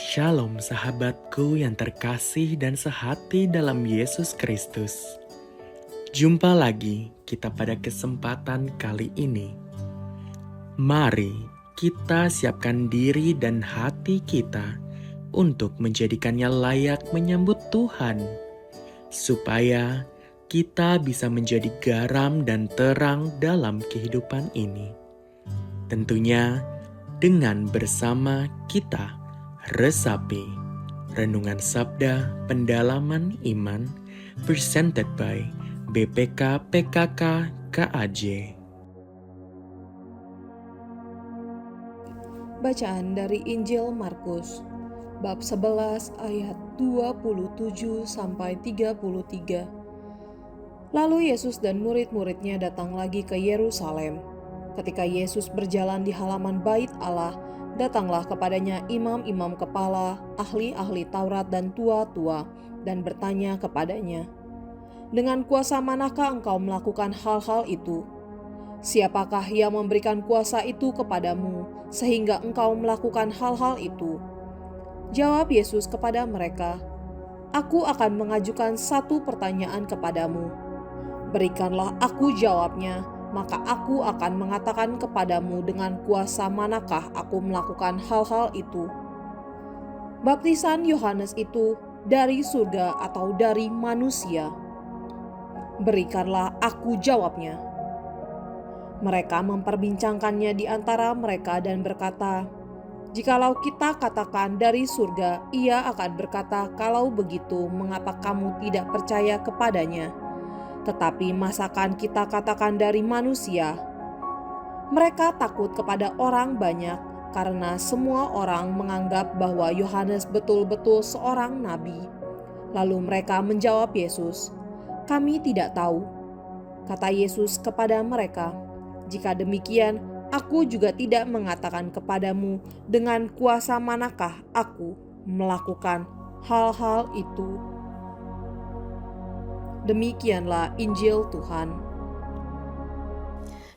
Shalom sahabatku yang terkasih dan sehati dalam Yesus Kristus. Jumpa lagi kita pada kesempatan kali ini. Mari kita siapkan diri dan hati kita untuk menjadikannya layak menyambut Tuhan, supaya kita bisa menjadi garam dan terang dalam kehidupan ini. Tentunya dengan bersama kita resapi Renungan Sabda Pendalaman Iman presented by BPK PKK KAJ. Bacaan dari Injil Markus bab 11 ayat 27 sampai 33. Lalu Yesus dan murid-muridnya datang lagi ke Yerusalem. Ketika Yesus berjalan di halaman Bait Allah, datanglah kepadanya imam-imam kepala, ahli-ahli Taurat dan tua-tua, dan bertanya kepadanya, "Dengan kuasa manakah engkau melakukan hal-hal itu? Siapakah yang memberikan kuasa itu kepadamu, sehingga engkau melakukan hal-hal itu?" Jawab Yesus kepada mereka, "Aku akan mengajukan satu pertanyaan kepadamu. Berikanlah aku jawabnya, maka aku akan mengatakan kepadamu dengan kuasa manakah aku melakukan hal-hal itu. Baptisan Yohanes itu dari surga atau dari manusia? Berikanlah aku jawabnya." Mereka memperbincangkannya di antara mereka dan berkata, "Jikalau kita katakan dari surga, ia akan berkata, 'Kalau begitu, mengapa kamu tidak percaya kepadanya?' Tetapi masakan kita katakan dari manusia?" Mereka takut kepada orang banyak, karena semua orang menganggap bahwa Yohanes betul-betul seorang nabi. Lalu mereka menjawab Yesus, "Kami tidak tahu." Kata Yesus kepada mereka, "Jika demikian, aku juga tidak mengatakan kepadamu dengan kuasa manakah aku melakukan hal-hal itu." Demikianlah Injil Tuhan.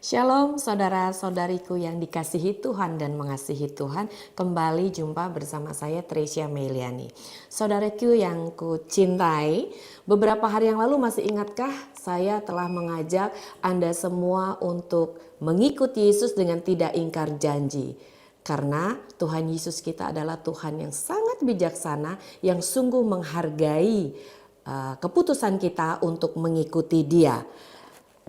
Shalom saudara-saudariku yang dikasihi Tuhan dan mengasihi Tuhan. Kembali jumpa bersama saya Tresia Meliani. Saudaraku yang kucintai, beberapa hari yang lalu masih ingatkah saya telah mengajak Anda semua untuk mengikuti Yesus dengan tidak ingkar janji. Karena Tuhan Yesus kita adalah Tuhan yang sangat bijaksana, yang sungguh menghargai keputusan kita untuk mengikuti Dia.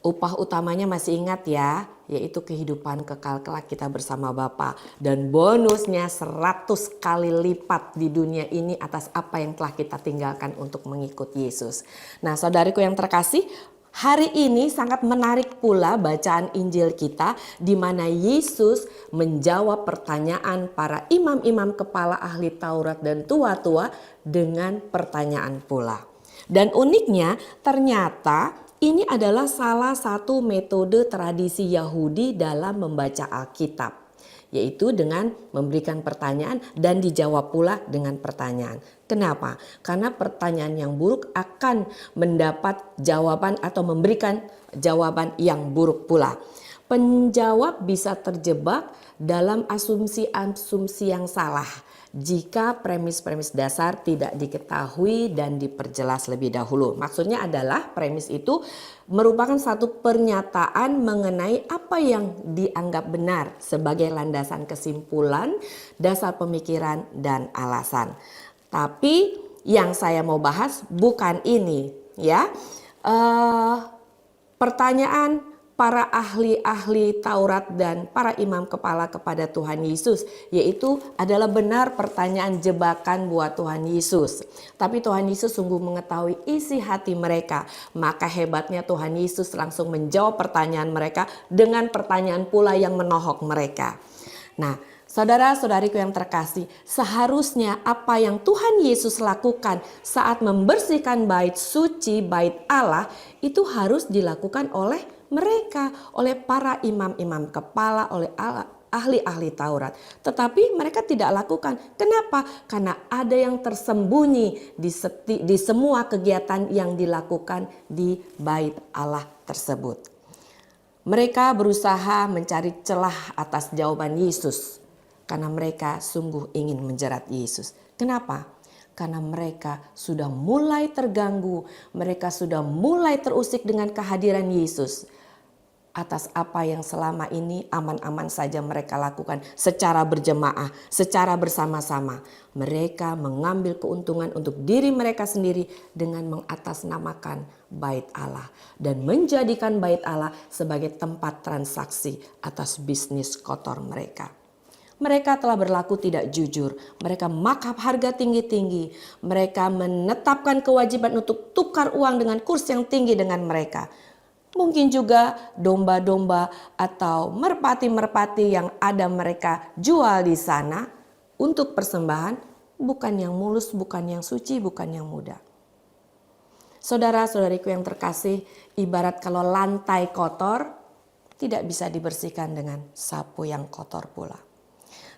Upah utamanya masih ingat ya, yaitu kehidupan kekal kelak kita bersama Bapa. Dan bonusnya 100 kali lipat di dunia ini atas apa yang telah kita tinggalkan untuk mengikuti Yesus. Nah saudariku yang terkasih, hari ini sangat menarik pula bacaan Injil kita di mana Yesus menjawab pertanyaan para imam-imam kepala ahli Taurat dan tua-tua dengan pertanyaan pula. Dan uniknya ternyata ini adalah salah satu metode tradisi Yahudi dalam membaca Alkitab, yaitu dengan memberikan pertanyaan dan dijawab pula dengan pertanyaan. Kenapa? Karena pertanyaan yang buruk akan mendapat jawaban atau memberikan jawaban yang buruk pula. Penjawab bisa terjebak dalam asumsi-asumsi yang salah jika premis-premis dasar tidak diketahui dan diperjelas lebih dahulu. Maksudnya adalah premis itu merupakan satu pernyataan mengenai apa yang dianggap benar sebagai landasan kesimpulan, dasar pemikiran, dan alasan. Tapi yang saya mau bahas bukan ini ya. Pertanyaan para ahli-ahli Taurat dan para imam kepala kepada Tuhan Yesus, yaitu adalah benar pertanyaan jebakan buat Tuhan Yesus. Tapi Tuhan Yesus sungguh mengetahui isi hati mereka, maka hebatnya Tuhan Yesus langsung menjawab pertanyaan mereka dengan pertanyaan pula yang menohok mereka. Nah, saudara-saudariku yang terkasih, seharusnya apa yang Tuhan Yesus lakukan saat membersihkan bait suci, bait Allah, itu harus dilakukan oleh mereka, oleh para imam-imam kepala, oleh ahli-ahli Taurat. Tetapi mereka tidak lakukan. Kenapa? Karena ada yang tersembunyi di semua kegiatan yang dilakukan di bait Allah tersebut. Mereka berusaha mencari celah atas jawaban Yesus. Karena mereka sungguh ingin menjerat Yesus. Kenapa? Karena mereka sudah mulai terganggu, mereka sudah mulai terusik dengan kehadiran Yesus. Atas apa yang selama ini aman-aman saja mereka lakukan secara berjemaah, secara bersama-sama. Mereka mengambil keuntungan untuk diri mereka sendiri dengan mengatasnamakan bait Allah. Dan menjadikan bait Allah sebagai tempat transaksi atas bisnis kotor mereka. Mereka telah berlaku tidak jujur, mereka markup harga tinggi-tinggi, mereka menetapkan kewajiban untuk tukar uang dengan kurs yang tinggi dengan mereka. Mungkin juga domba-domba atau merpati-merpati yang ada mereka jual di sana untuk persembahan, bukan yang mulus, bukan yang suci, bukan yang mudah. Saudara-saudariku yang terkasih, ibarat kalau lantai kotor tidak bisa dibersihkan dengan sapu yang kotor pula.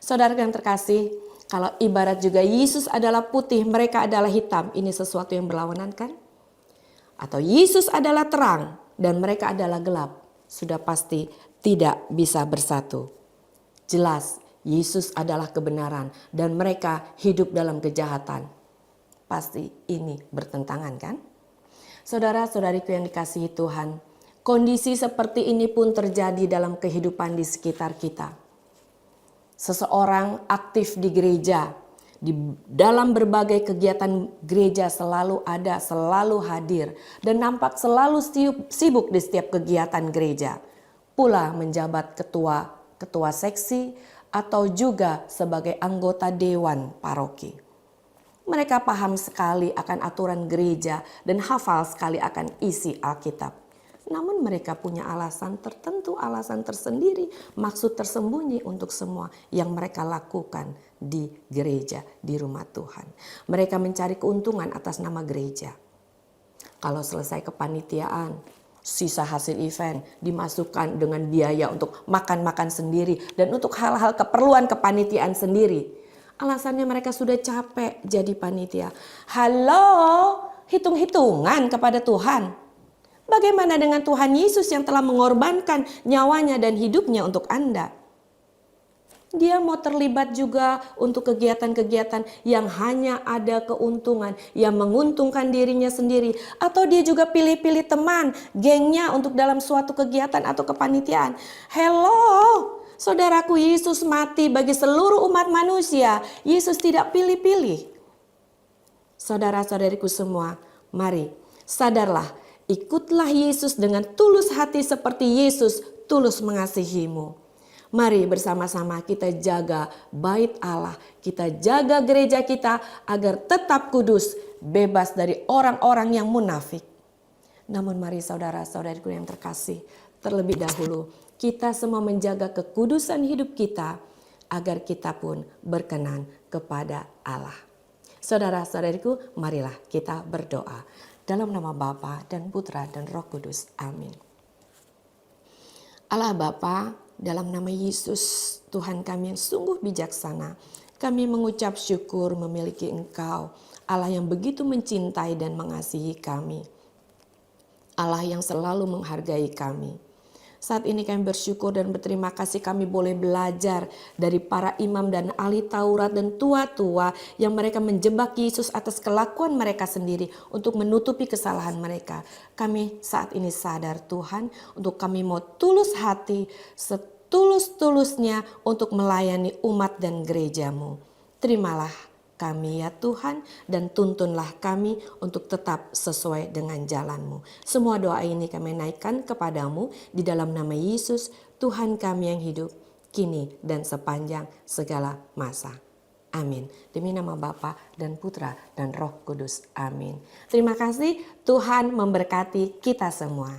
Saudara yang terkasih, kalau ibarat juga Yesus adalah putih, mereka adalah hitam, ini sesuatu yang berlawanan kan? Atau Yesus adalah terang dan mereka adalah gelap, sudah pasti tidak bisa bersatu. Jelas Yesus adalah kebenaran dan mereka hidup dalam kejahatan. Pasti ini bertentangan kan? Saudara-saudariku yang dikasihi Tuhan, kondisi seperti ini pun terjadi dalam kehidupan di sekitar kita. Seseorang aktif di gereja, di dalam berbagai kegiatan gereja selalu ada, selalu hadir, dan nampak selalu sibuk di setiap kegiatan gereja. Pula menjabat ketua seksi atau juga sebagai anggota dewan paroki. Mereka paham sekali akan aturan gereja dan hafal sekali akan isi Alkitab. Namun mereka punya alasan tertentu, alasan tersendiri, maksud tersembunyi untuk semua yang mereka lakukan di gereja, di rumah Tuhan. Mereka mencari keuntungan atas nama gereja. Kalau selesai kepanitiaan, sisa hasil event dimasukkan dengan biaya untuk makan-makan sendiri dan untuk hal-hal keperluan kepanitiaan sendiri. Alasannya mereka sudah capek jadi panitia. Halo, hitung-hitungan kepada Tuhan. Bagaimana dengan Tuhan Yesus yang telah mengorbankan nyawanya dan hidupnya untuk Anda? Dia mau terlibat juga untuk kegiatan-kegiatan yang hanya ada keuntungan, yang menguntungkan dirinya sendiri. Atau dia juga pilih-pilih teman, gengnya untuk dalam suatu kegiatan atau kepanitiaan. Hello, saudaraku, Yesus mati bagi seluruh umat manusia. Yesus tidak pilih-pilih. Saudara-saudariku semua, mari sadarlah. Ikutlah Yesus dengan tulus hati seperti Yesus tulus mengasihimu. Mari bersama-sama kita jaga bait Allah, kita jaga gereja kita agar tetap kudus, bebas dari orang-orang yang munafik. Namun mari saudara-saudariku yang terkasih, terlebih dahulu kita semua menjaga kekudusan hidup kita agar kita pun berkenan kepada Allah. Saudara-saudariku, marilah kita berdoa. Dalam nama Bapa dan Putra dan Roh Kudus. Amin. Allah Bapa, dalam nama Yesus, Tuhan kami yang sungguh bijaksana, kami mengucap syukur memiliki Engkau, Allah yang begitu mencintai dan mengasihi kami. Allah yang selalu menghargai kami. Saat ini kami bersyukur dan berterima kasih kami boleh belajar dari para imam dan ahli Taurat dan tua-tua yang mereka menjebak Yesus atas kelakuan mereka sendiri untuk menutupi kesalahan mereka. Kami saat ini sadar Tuhan, untuk kami mau tulus hati, setulus-tulusnya untuk melayani umat dan gerejamu. Terimalah kami ya Tuhan, dan tuntunlah kami untuk tetap sesuai dengan jalan-Mu. Semua doa ini kami naikkan kepadamu di dalam nama Yesus, Tuhan kami yang hidup, kini dan sepanjang segala masa. Amin. Demi nama Bapa dan Putra dan Roh Kudus. Amin. Terima kasih, Tuhan memberkati kita semua.